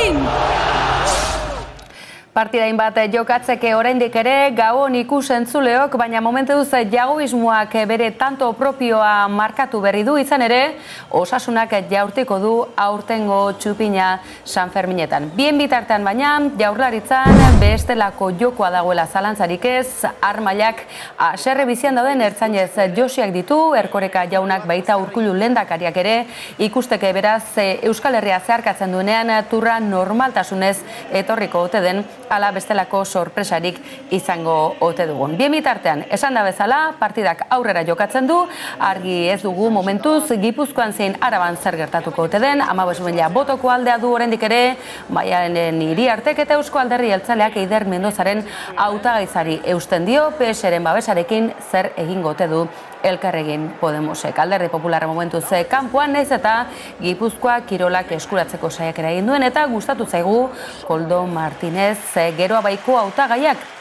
egin! Partidain bat jokatzeke oraindik ere Gabon ikus-entzuleok, baina momentuz jagoismoak bere tanto propioa markatu berri du, izan ere Osasunak jaurtiko du aurtengo txupina Sanferminetan. Bien bitartean baina Jaurlaritzan bestelako jokoa dagoela zalantzarik ez, armailak haserre bizian dauden ertzainez josiak ditu, Erkoreka jaunak baita Urkullu lehendakariak ere, ikusteke beraz Euskal Herria zeharkatzen duenean turra normaltasunez etorriko ote den, ala bestelako sorpresarik izango ote dugun. Bien bitartean, esan da bezala, partidak aurrera jokatzen du, argi ez dugu momentuz, Gipuzkoan zein Araban zer gertatuko ote den, 15.000 botoko aldea du oraindik ere, Maialen Iriartek eta Eusko Alderdi Jeltzaleak Eider Mendozaren hautagaizari eusten dio, PSren babesarekin zer egingo ote du Elkarrekin Podemosek. Alderdi Popularra momentuz kanpoan naiz eta Gipuzkoa kirolak eskuratzeko saiakera egin duen eta gustatu zaigu Koldo Martinez Geroa Baiko hautagaiak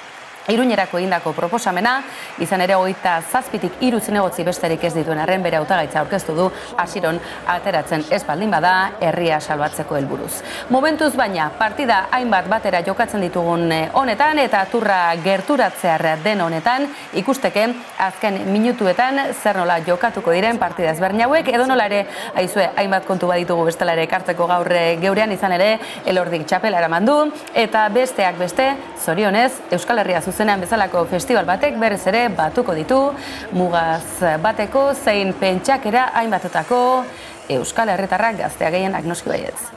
Iruñerako egindako proposamena, izan ere 27tik 3 zinegotzi besterik ez dituen arren bere hautagaitza aurkeztu du hasiron ateratzen ez baldin bada herria salbatzeko helburuz. Momentuz baina partida hainbat batera jokatzen ditugun honetan eta turra gerturatzear den honetan ikusteke azken minutuetan zer nola jokatuko diren partida ezberdin hauek edo nola ere aizue hainbat kontu baditugu bestela ere ekartzeko gaur geurean izan ere Elordik txapela eraman du eta besteak beste zorionez Euskal Herria zuzenean bezalako festival batek berriz ere batuko ditu, mugaz bateko zein pentsakera hainbatetako Euskal Herritarrak gaztea gehienak noski baietz.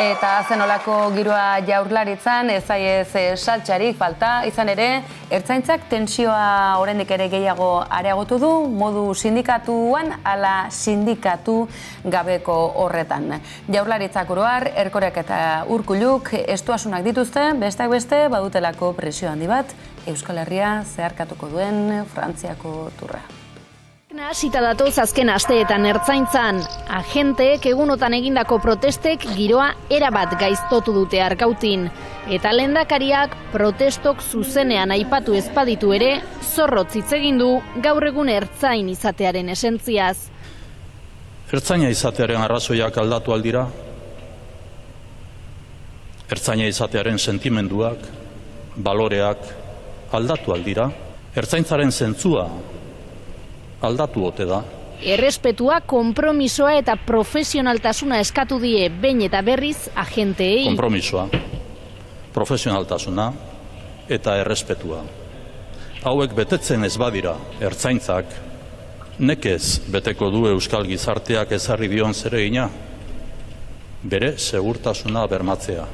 Eta zenolako giroa Jaurlaritzan ez zaiez saltxarik falta, izan ere, ertzaintzak tentsioa oraindik ere gehiago areagotu du, modu sindikatuan ala sindikatu gabeko horretan. Jaurlaritzak oroar, Erkorek eta Urkulluk estuasunak dituzte, besteak beste, badutelako presio handi bat, Euskal Herria zeharkatuko duen Frantziako turra. Hasita datoz azken asteetan ertzaintzan, agenteek egunotan egindako protestek giroa erabat gaiztotu dute Arkautin. Eta lehendakariak protestok zuzenean aipatu ezpaditu ere, zorrotz hitz egin du gaur egun ertzain izatearen esentziaz. Ertzaina izatearen arrazoiak aldatu aldira, ertzaina izatearen sentimenduak, baloreak aldatu aldira, ertzaintzaren zentzua aldatu ote da. Errespetua, konpromisoa eta profesionaltasuna eskatu die behin eta berriz agenteei. Konpromisoa, profesionaltasuna eta errespetua. Hauek betetzen ez badira ertzaintzak, nekez beteko du euskal gizarteak ezarri dion zeregina, bere segurtasuna bermatzea.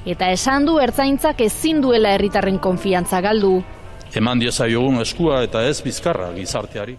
Eta esan du ertzaintzak ezin duela herritarren konfiantza galdu. Eman diezaiogun eskua eta ez bizkarra gizarteari.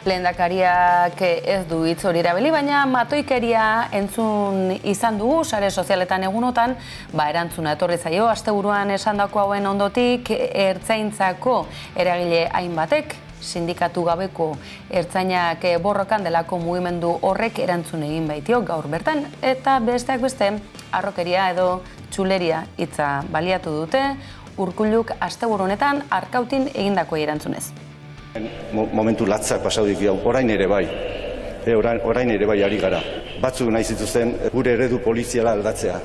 Lehendakariak ez du hitz hori erabili, baina matoikeria entzun izan dugu, sare sozialetan egunotan, erantzuna etorri zaio, asteburuan esandako hauen ondotik, ertzaintzako eragile hainbatek, sindikatu gabeko ertzainak borrokan delako mugimendu horrek erantzun egin baitio gaur bertan, eta besteak beste, harrokeria edo txuleria hitza baliatu dute, Urkulluk asteburu honetan Arkautin egindako erantzunez. Momentu latzak pasaudik jau, orain ere bai. Orain ere bai ari gara. Batzuk nahi zituzten gure eredu poliziala aldatzea.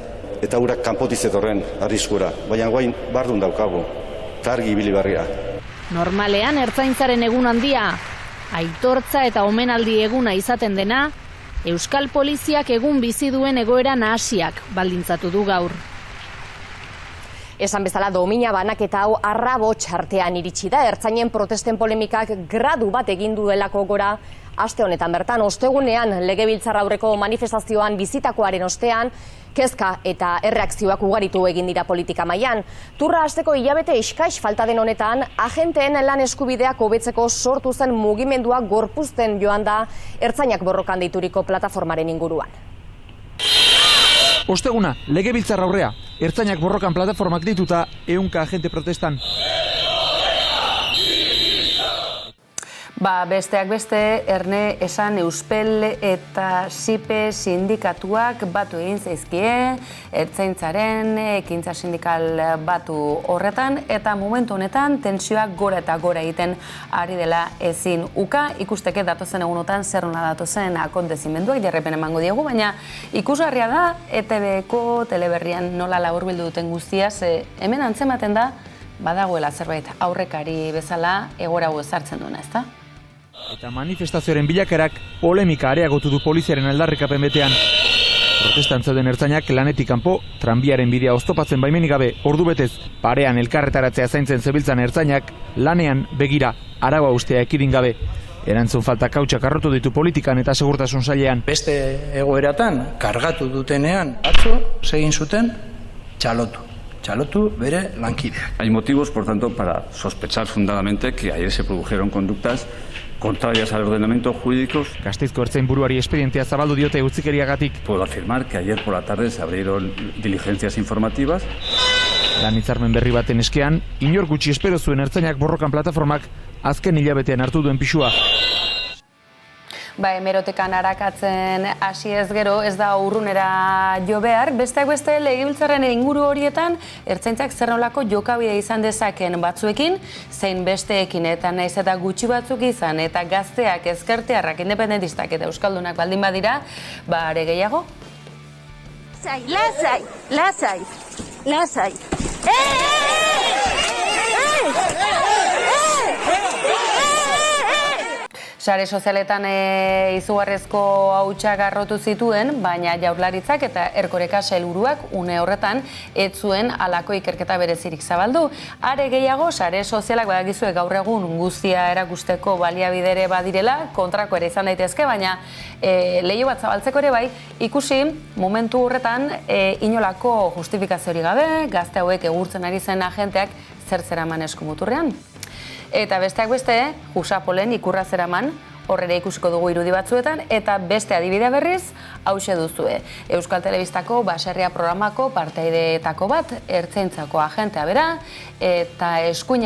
Eta urak kanpotiz etorren arriskura. Baina guain bardun daukagu. Eta argi ibili barria. Normalean ertzaintzaren egun handia, aitortza eta omenaldi eguna izaten dena, Euskal Poliziak egun bizi duen egoera nahasiak baldintzatu du gaur. Esan bezala domina banaketa hau arrabotx artean iritsi da, ertzainen protesten polemikak gradu bat egin duelako gora, aste honetan bertan, ostegunean legebiltzar aurreko manifestazioan bizitakoaren ostean, kezka eta erreakzioak ugaritu egin dira politika mailan. Turra hasteko hilabete eskaix falta den honetan, agenteen lan eskubideak hobetzeko sortu zen mugimendua gorpuzten joan da ertzainak borrokan deituriko plataformaren inguruan. Osteguna, Legebiltzar aurrea, ertzainak borrokan plataformak dituta 100 agente protestan. Besteak beste, Erne esan Euspel eta SIPE sindikatuak batu egin zaizkie, ertzaintzaren ekintza sindikal batu horretan, eta momentu honetan tentsioak gora eta gora egiten ari dela ezin uka. Ikusteke datozen egunotan zer nola datozen akontezimenduak jarraipen emango diegu, baina ikusgarria da ETB-ko teleberrian nola laburbildu duten guztia, hemen antzematen da badagoela zerbait aurrekari bezala egoera hau ezartzen duena, ezta? Eta manifestazioaren bilakarak polemika areagotu du poliziaren aldarrikapen betean. Protestan zeuden ertzainak lanetik kanpo, tranbiaren bidea oztopatzen baimenik gabe ordubetez parean elkarretaratzea zaintzen zebiltzan ertzainak lanean begira araua ustea ekidin gabe. Erantzun falta kautxak arrotu ditu politikan eta segurtasun sailean. Beste egoeratan kargatu dutenean atzo segin zuten txalotu bere lankideak. Hay motivos, por tanto, para sospechar fundadamente que ayer se produjeron conductas contrarias al ordenamiento jurídico. Gasteizko ertzain buruari espedientea zabaldu diote utzikeriagatik. Puedo afirmar que ayer por la tarde se abrieron diligencias informativas. Lan hitzarmen berri baten eskean, inor gutxi espero zuen ertzainak borrokan plataformak azken hilabetean hartu duen pisua. Hemerotekan arakatzen hasi ez gero, ez da urrunera jo behar. Besteak beste, Legebiltzarren inguru horietan, ertzaintzak zer nolako jokabide izan dezaken batzuekin, zein besteekin, eta naiz eta gutxi batzuk izan, eta gazteak, ezkertiarrak, independentistak eta euskaldunak baldin badira, are gehiago? Lasai! Sare sozialetan izugarrezko hautsak arrotu zituen, baina Jaurlaritzak eta Erkoreka sailburuak une horretan ez zuen halako ikerketa berezirik zabaldu. Are gehiago, sare sozialak badakizue gaur egun guztia erakusteko baliabidere badirela, kontrako ere izan daitezke, baina leiho bat zabaltzeko ere bai, ikusi momentu horretan inolako justifikaziorik gabe, gazte hauek egurtzen ari zen agenteak zer zeraman eskumuturrean. Eta besteak beste, Jusapolen ikurra zeraman, horrela ikusiko dugu irudi batzuetan, eta beste adibidea berriz, hauxe duzue. Euskal Telebistako baserria programako parteideetako bat, ertzaintzako agentea bera, eta eskuin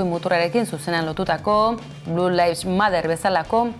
muturrarekin zuzenean lotutako, Blue Lives Matter bezalako,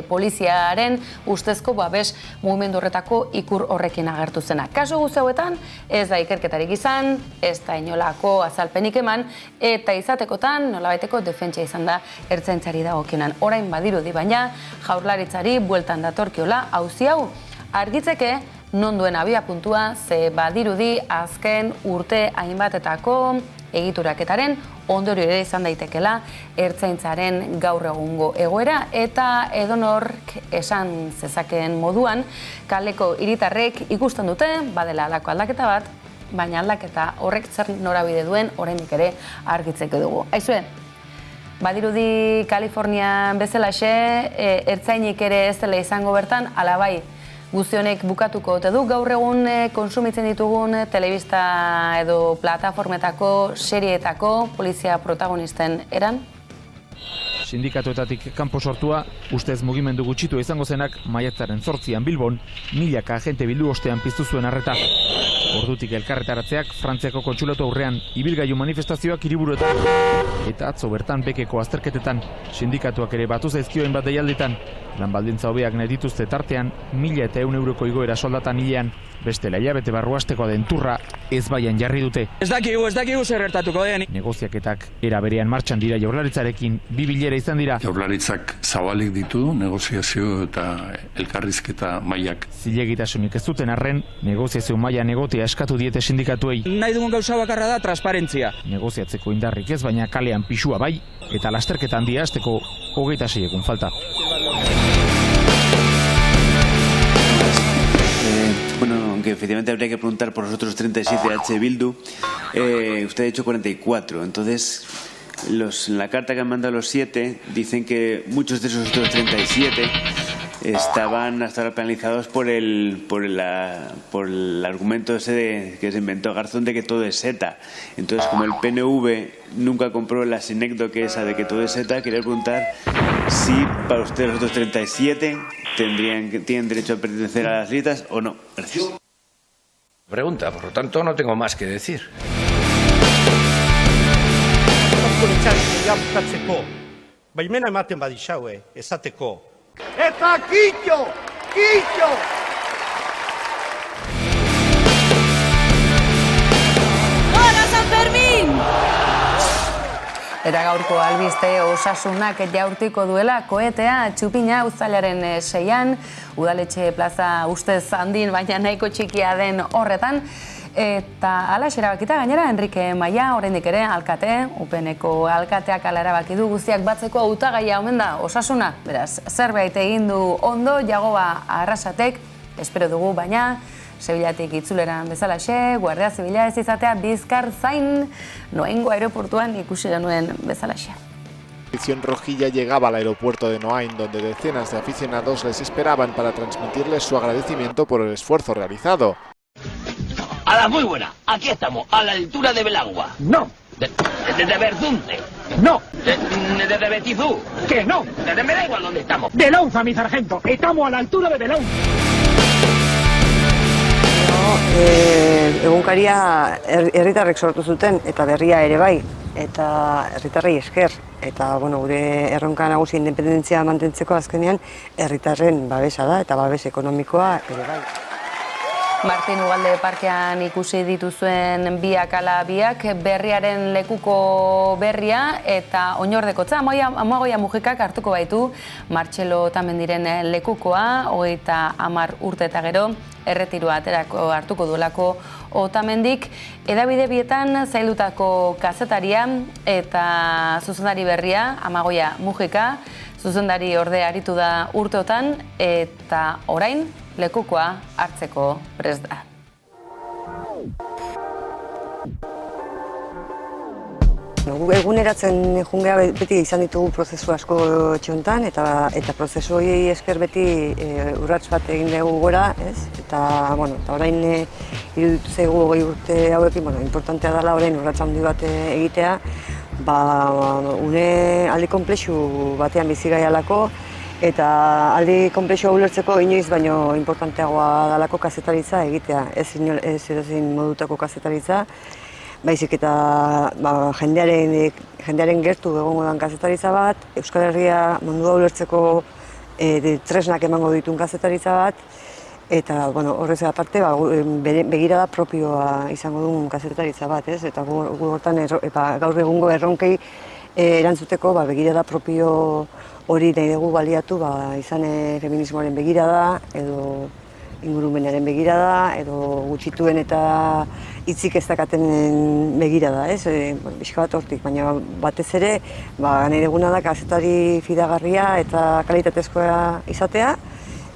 poliziaren ustezko babes mugimendu horretako ikur horrekin agertu zena. Kasu guzti hauetan ez da ikerketarik izan, ez da inolako azalpenik eman, eta izatekotan nolabaiteko defentsa izan da ertzaintzari dagokionan. Orain badirudi baina Jaurlaritzari bueltan datorkiola auzi hau argitzeke non duen abia puntua, ze badirudi azken urte hainbatetako egituraketaren ondorio ere izan daitekela ertzaintzaren gaur egungo egoera, eta edonork esan zezakeen moduan kaleko hiritarrek ikusten dute badela halako aldaketa bat, baina aldaketa horrek zer norabide duen oraindik ere argitzeko dugu. Aizue, badirudi Kalifornian bezalaxe ertzainik ere ez dela izango bertan, ala bai, guzti honek bukatuko ote du gaur egun konsumitzen ditugun telebista edo plataformetako, serieetako polizia protagonisten eran? Sindikatuetatik kanpo sortua, ustez mugimendu gutxitu izango zenak maiatzaren 8an Bilbon, milaka agente bildu ostean piztu zuen arreta. Ordutik elkarretaratzeak Frantziako kontsulatu aurrean ibilgailu manifestazioak hiriburuetan eta atzo bertan bekeko azterketetan sindikatuak ere batu zaizkioen bat deialditan. Lan baldintza hobeak nahi dituzte tartean 1.100 euroko igoera soldatan hilean, bestela hilabete barruasteko den turra ez baian jarri dute. Ez dakigu zer gertatuko den. Negoziaketak era berean martxan dira Jaurlaritzarekin, 2 bilera izan dira. Jaurlaritzak zabalik ditu negoziazio eta elkarrizketa mailak. Zilegitasunik ez duten arren, negoziazio mailan egotea eskatu diete sindikatuei. Nahi dugun gauza bakarra da transparentzia. Negoziatzeko indarrik ez, baina kalean pisua bai, eta lasterketa handia hasteko 26 egun falta. Bueno, aunque efectivamente habría que preguntar por los otros 37 de H. Bildu, usted ha dicho 44, entonces en la carta que han mandado los 7 dicen que muchos de esos otros 37 estaban hasta ahora penalizados por el argumento ese que se inventó Garzón de que todo es ETA. Entonces, como el PNV nunca compró la sinécdoque esa de que todo es ETA, quería preguntar si para usted los otros 37 tienen derecho a pertenecer a las listas o no. Gracias. pregunta, por lo tanto no tengo más que decir. Baimena ematen badixaue, esateko. Eta kitxo! Kitxo! Hora San Fermin! Eta gaurko albiste Osasunak jaurtiko duela koetea txupina uztailaren 6an, udaletxe plaza ustez handin, baina nahiko txikia den horretan. Eta ala erabakita gainera, Enrique Maia, oraindik ere alkate, UPNeko alkateak ala erabaki du guztiak batzeko hautagaia omen da Osasuna. Beraz, zerbait egin du ondo, Jagoba Arrasatek, espero dugu, baina Sevillatik itzuleran bezalaxe, Guardia Zibila ez izatea Bizkar zain Noaingo aeroportuan ikusi genuen bezalaxe. La edición rojilla llegaba al aeropuerto de Noain, donde decenas de aficionados les esperaban para transmitirles su agradecimiento por el esfuerzo realizado. A la muy buena, aquí estamos, a la altura de Belagua. No. De Berzunce. No. De Betizú. Que no. Me da igual dónde estamos. De Lonza, mi sargento. Estamos a la altura de Belonza. Egunkaria herritarrek sortu zuten eta berria ere bai, eta herritarrei esker. Eta gure erronka nagusi independentzia mantentzeko azkenean herritarren babesa da eta babes ekonomikoa ere bai. Martin Ugalde parkean ikusi dituzuen biak ala biak, berriaren lekuko berria eta oinordekotza. Amagoia Mujikak hartuko baitu Martxelo Otamendiren lekukoa, 30 urte eta gero, erretiroa aterako hartuko duelako Otamendik. Hedabide bietan zaildutako kazetaria eta zuzendari berria, Amagoia Mujika, zuzendari ordea aritu da urteotan eta orain lekukoa hartzeko prest da. Eguneratzen jungea beti izan ditugu prozesu asko txontan eta prozesu hori esker beti urrats bat egin dugu gora, ez? Eta orain iruditu zaigu 20 urte hauekin, importantea dela orain urrats handi bat egitea, une aldi konplexu batean bizi gaialako, eta aldi konplexua ulertzeko inoiz baino importanteagoa dalako kazetaritza egitea, ez edozein modutako kazetaritza, baizik eta jendearen gertu egongo den kazetaritza bat, Euskal Herria mundua ulertzeko tresnak emango dituen kazetaritza bat, eta horrez aparte begirada propioa izango duen kazetaritza bat, ez? Eta gaur egungo erronkei erantzuteko begirada propio hori nahi dugu baliatu, izan feminismoaren begirada, edo ingurumenaren begirada, edo gutxituen eta hitzik ez dakaten begirada, ez? Bizka bat hortik, baina batez ere nahi duguna da kazetari fidagarria eta kalitatezkoa izatea,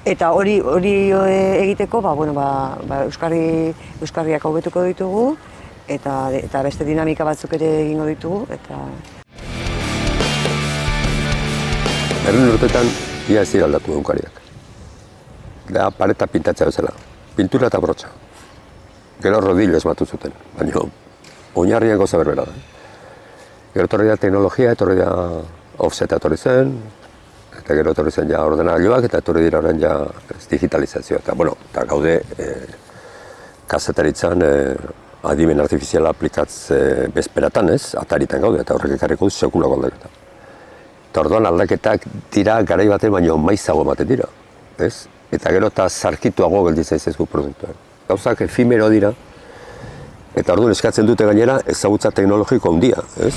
eta hori egiteko euskarriak hobetuko ditugu, eta beste dinamika batzuk ere egingo ditugu. Berrehun urtetan ia ez dira aldatu egunkariak. Da pareta pintatzea bezala, pintura eta brotxa. Gero rodillo esmatu zuten, baina oinarrian gauza berbera da. Gero etorri da teknologia, etorri da offseta etorri zen, eta gero etorri zen ja ordenagailuak, eta etorri dira orain ja digitalizazioa. Eta gaude kazetaritzan adimen artifiziala aplikatze bezperatan, ez? Ataritan gaude, eta horrek ekarriko du sekulako aldaketa. Eta orduan aldaketak dira garai baten baino maizago ematen dira, ez? Eta gero eta zarkituago gelditzen zaizku produktuan. Gauzak efimero dira, eta orduan eskatzen dute gainera ezagutza teknologiko handia, ez?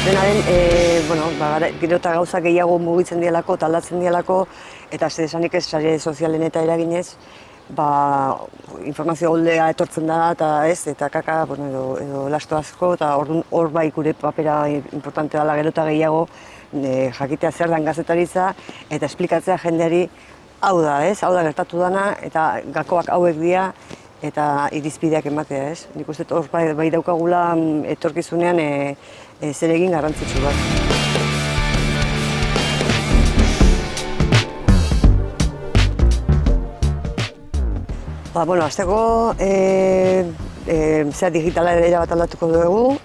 Denaren, gero eta gauzak gehiago mugitzen dialako, aldatzen dialako, eta esanik ez sare sozialen eta eraginez, informazio goldea etortzen da, eta kaka, edo lasto asko, eta hor gure papera importante dela gero eta gehiago jakitea zer den gazetaritza, eta esplikatzea jendeari hau da, hau da gertatu dana, eta gakoak hauek dira, eta irizpideak ematea, ez? Nik uste hor bai daukagula etorkizunean zer egin garrantzitsu bat. Azteko digitala era bat aldatuko dugu,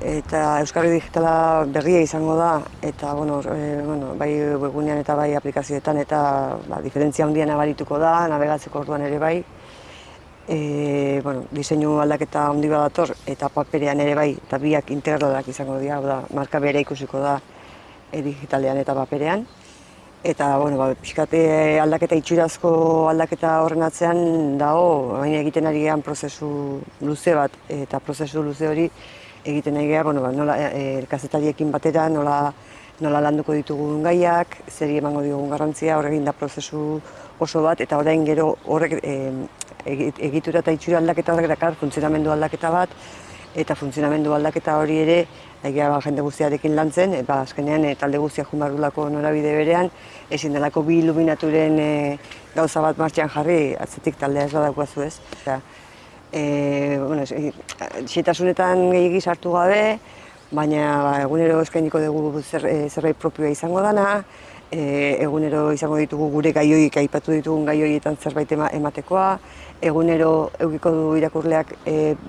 eta Euskarri digitala berria izango da, eta bai webgunean eta bai aplikazioetan, eta diferentzia handia nabarituko da, navegatzeko orduan ere bai. diseinu aldaketa handi bat dator, eta paperean ere bai, eta biak integralak izango dira, marka bere ikusiko da digitalean eta paperean. Eta, pixkate aldaketa itxurazko aldaketa horren atzean dago, baina egiten ari gehan prozesu luze bat, eta prozesu luze hori egiten ari gehan, nola kazetariekin batera, nola landuko ditugun gaiak, zeri emango ditugun garrantzia, horregin da prozesu oso bat, eta orain gero horrek egitura eta itxura aldaketa horrek dakar, funtzionamendu aldaketa bat, eta funtzionamendu aldaketa hori ere, egia jende guztiarekin lantzen, azkenean talde guztiak jumardulako norabide berean, ezin delako bi iluminaturen gauza bat martxan jarri, atzetik taldea ez badakuazu ez. Xetasunetan gehiagi sartu gabe, baina egunero eskainiko dugu zerbait propioa izango dana, egunero izango ditugu gure gaioik, aipatu ditugun gaioietan zerbait ematekoa, egunero eukiko du irakurleak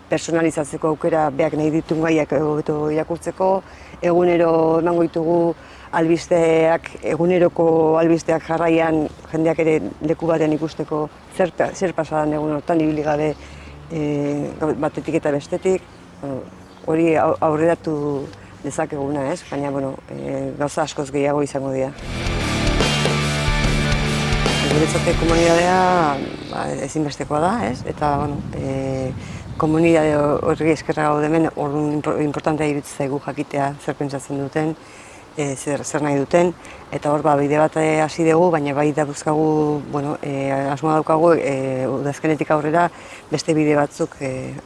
personalizatzeko aukera beak nahi ditun gaiak hobeto irakurtzeko, egunero emango ditugu albisteak, eguneroko albisteak jarraian jendeak ere leku batean ikusteko zer pasadan egun hortan ibili gabe batetik eta bestetik, hori aurreratu dezakeguna, ez? Baina, gauza askoz gehiago izango dira. Guretzate komunidadea ezinbestekoa da, ez? Eta, komunidade horri eskerra gaude hemen, orduan importantea iruditzen zaigu jakitea zer pentsatzen duten, zer nahi duten, eta hor bide bat hasi dugu, baina bai dabuzkagu, asmoa daukagu, udazkenetik aurrera beste bide batzuk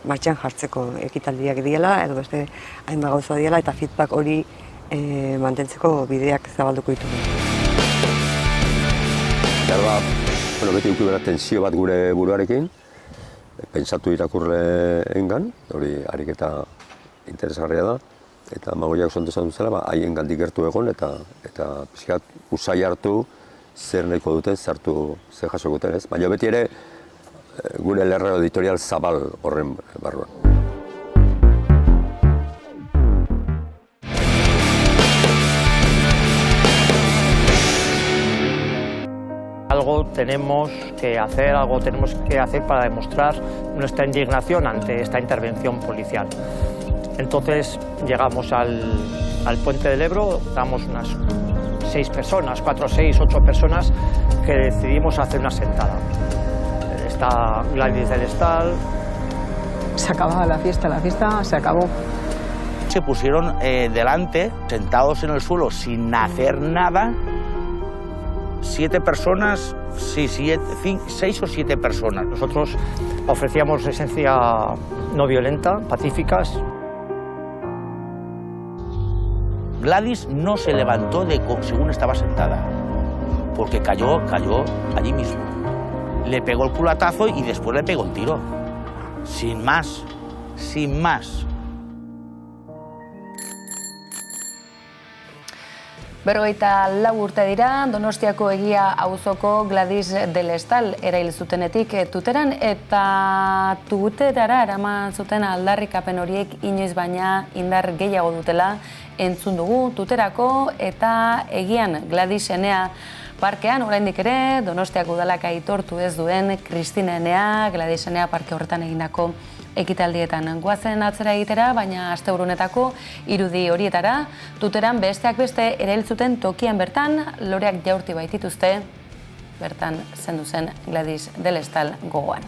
martxan jartzeko ekitaldiak diela, edo beste hainbat gauza diela, eta feedback hori mantentzeko bideak zabalduko ditugu. Beti eduki behar tensio bat gure buruarekin, pentsatu irakurleengan, hori ariketa interesgarria da, eta Magoiak zonte esan duzela, haien gandik gertu egon, eta pixkat usai hartu zer nahiko duten, zer jasoko duten, ez? Baina beti ere gure lerro editorial zabal horren barruan. Algo tenemos que hacer para demostrar nuestra indignación ante esta intervención policial. Entonces llegamos al puente del Ebro, damos unas 6 personas, 4, 6, 8 personas que decidimos hacer una sentada. Está Gladys del Estal. Se acababa la fiesta se acabó. Se pusieron delante, sentados en el suelo, sin hacer nada, 7 personas, 6 o 7 personas. Nosotros ofrecíamos esencia no violenta, pacíficas. Gladys no se levantó según estaba sentada, porque cayó allí mismo. Le pegó el culatazo y después le pegó el tiro. Sin más, sin más. Berrogeita lau urte dira, Donostiako Egia auzoko Gladys del Estal erail zutenetik Tuteran, eta Tuterara eraman zuten aldarrikapen horiek inoiz baina indar gehiago dutela entzun dugu Tuterako eta Egian Gladys Enea parkean, oraindik ere, Donostiako udalak aitortu ez duen Kristina Enea, Gladys Enea parke horretan egindako ekitaldietan goazen atzera egitera, baina asteburunetako irudi horietara, Tuteran besteak beste erail zuten tokian bertan, loreak jaurti baitituzte, bertan zendu zen Gladys del Estal gogoan.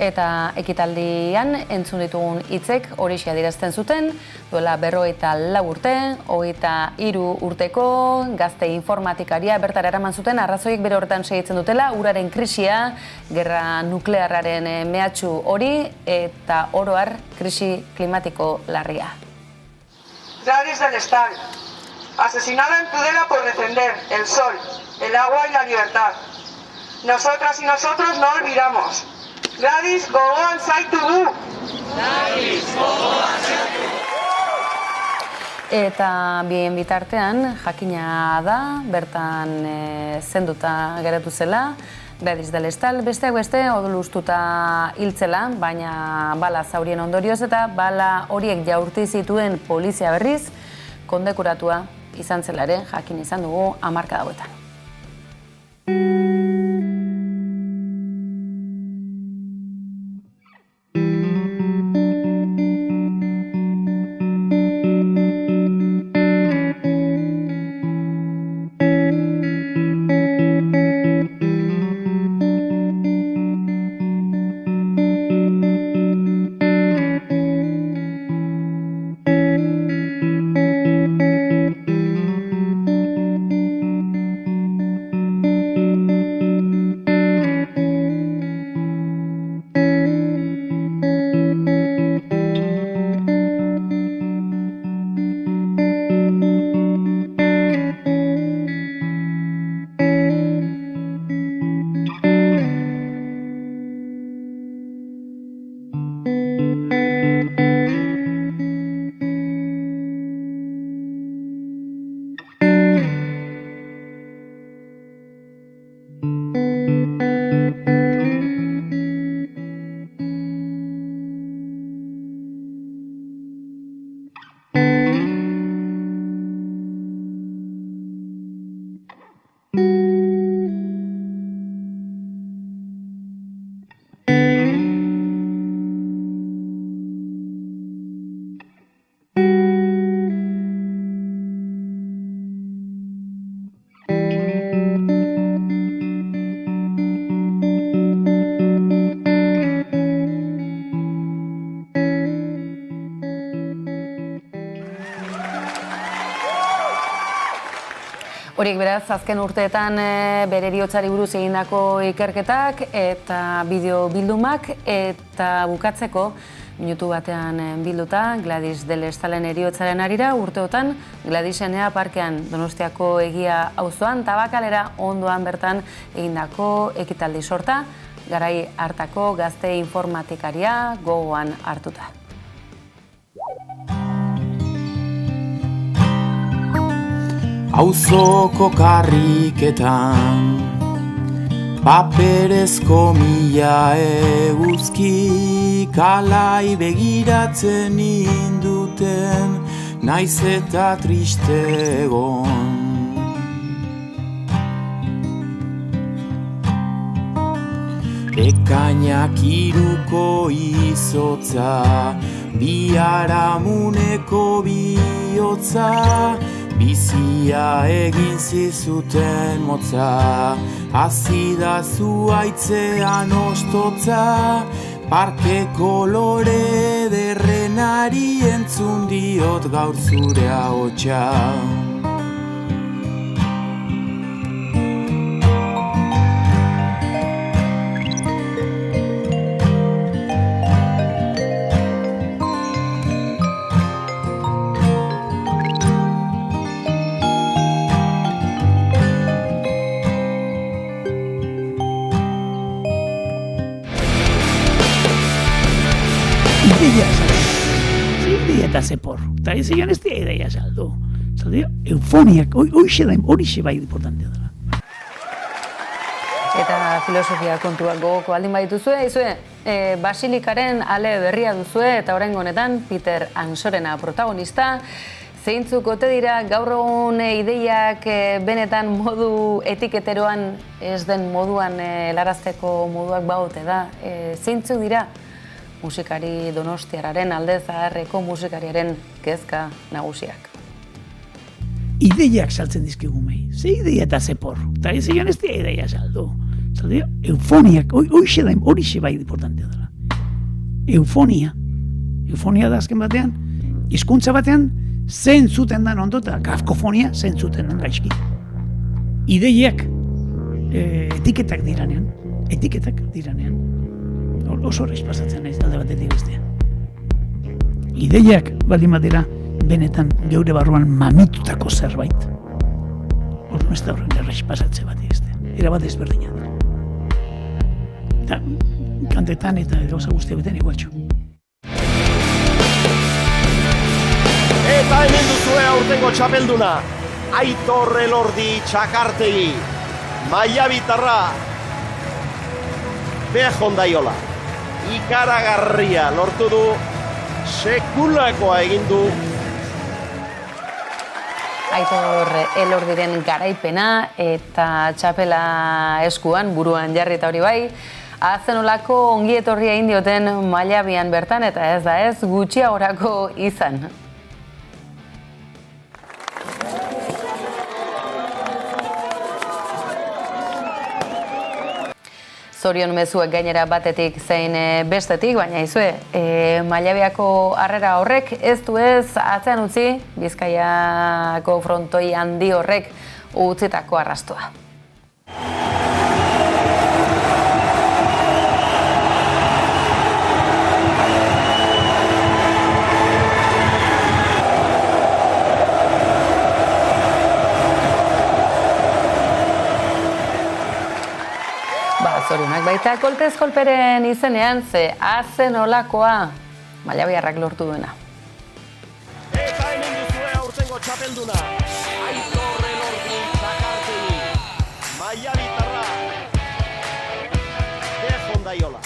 Eta ekitaldian entzun ditugun hitzek horixe adierazten zuten, duela 54 urte, 23 urteko gazte informatikaria bertara eraman zuten, arrazoiek bere horretan segitzen dutela, uraren krisia, gerra nuklearraren mehatxu hori eta oro har krisi klimatiko larria. Gladys del Estal, asesinada en Tudela por defender el sol, el agua y la libertad. Nosotras y nosotros no olvidamos. Gladys, gogoan zaitu du! Gladys, gogoan zaitu du! Eta bien bitartean, jakina da, bertan zenduta geratu zela, Gladys del Estal besteak beste odolustuta hiltzela, baina bala zaurien ondorioz eta bala horiek jaurti zituen polizia berriz kondekuratua izan zela ere jakin izan dugu hamarkada hauetan. Horiek beraz, azken urteetan bere heriotzari buruz egindako ikerketak eta bideo bildumak eta bukatzeko minutu batean bilduta Gladys del Estalen heriotzaren harira urteotan Gladysen Ea Parkean Donostiako Egia auzoan Tabakalera ondoan bertan egindako ekitaldi sorta, garai hartako gazte informatikaria gogoan hartuta. Auzoko karriketan paperezko mila eguzki kalai begiratzen induten naiz eta triste egon. Ekainak iruko izotza, biharamuneko bihotza, bizia egin zizuten motza, azida zuaitzean ostotza, parke kolore derrenari entzun diot gaur zure ahotsa. Eta zepor, eta ez egan ez dira ideia saldu. Saldu, eufoniak, hori bai importantea dela. Eta filosofia kontuak gogoko aldin badituzue, Basilikaren ale berria duzue eta oraingo honetan Peter Ansorena protagonista. Zeintzuk ote dira gaur egun ideiak benetan modu etiketeroan ez den moduan helarazteko moduak baote da. Zeintzuk dira musikari donostiararen alde zaharreko musikariaren kezka nagusiak. Ideiak saltzen dizkigu mei. Ze ideia eta zepor. Eta ez egan ez dira ideia saldu. Saldu, eufoniak, hori bai importantea dela. Eufonia da azken batean, hizkuntza batean, zentzuten dan ondo eta kakofonia zentzuten dan gaizki. Ideiak etiketak diranean. Oso horreiz pasatzen naiz alde batetik bestean. Ideiak baldin badira benetan geure barruan mamitutako zerbait. Orduan ez da horren erreiz pasatze bat bestean. Era bat ezberdina da. Eta kantetan eta gauza guztia beten igualtxo. Eta hemen duzue aurtengo txapelduna, Aitor Elordi Txakartegi, Maiabitarra. Hondaiola. Ikaragarria lortu du, sekulakoa egin du. Aitor Elordiren garaipena eta txapela eskuan, buruan jarri eta hori bai, azenolako ongietorria egin dioten Mailabian bertan eta ez da ez gutxiagorako izan. Zorion mezuek gainera batetik zein bestetik, baina izue, Mailabiako harrera horrek ez du ez atzean utzi, Bizkaiako frontoi handi horrek utzitako arrastoa. Zorionak baita kolpez kolperen izenean ze azenolakoa Mailabiarrak lortu duena. Eta hemen duzue aurtengo txapelduna. Aitor Elordi Zakartegi. Mailabitarra. Hondaiola.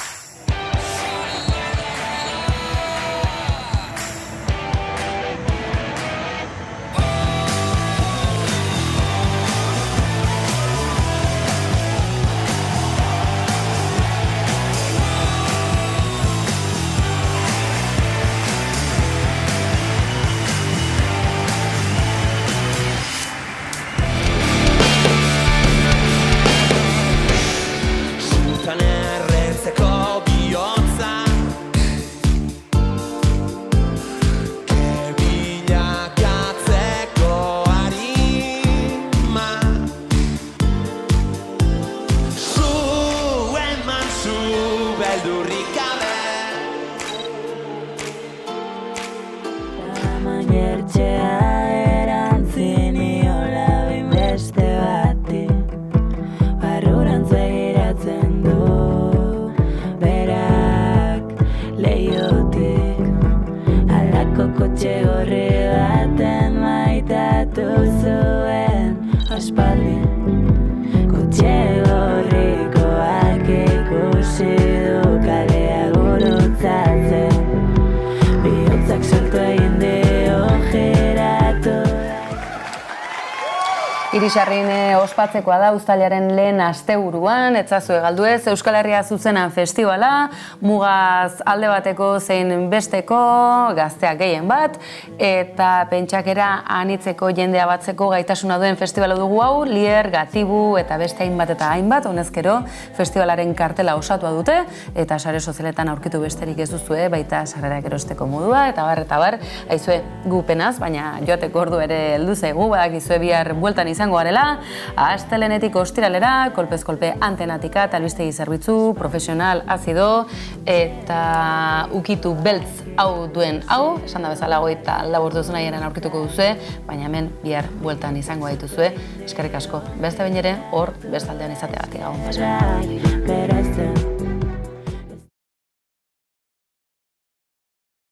Irisarrin ospatzekoa da uztailaren lehen asteburuan, etzazue galdu ez, Euskal Herria Zuzenan festivala, mugaz alde bateko zein besteko, gazteak gehien bat, eta pentsakera anitzeko jendea batzeko gaitasuna duen festivala dugu hau, Lier, Gatibu eta beste hainbat eta hainbat, honezkero festivalaren kartela osatua dute, eta sare sozialetan aurkitu besterik ez duzue, baita sarrerak erosteko modua, eta bar, aizue gupenaz, baina joateko ordu ere heldu zaigu, badakizue bihar bueltan izango garela, astelehenetik ostiralera, kolpez kolpe Antenatika, albistegi zerbitzu, profesional azido, eta ukitu beltz hau duen hau, esan da bezala 24 orduz nahieran aurkituko duzue, baina hemen bihar bueltan izango dituzue. Eskerrik asko, beste behin ere, hor bestaldean izateagatik gabon.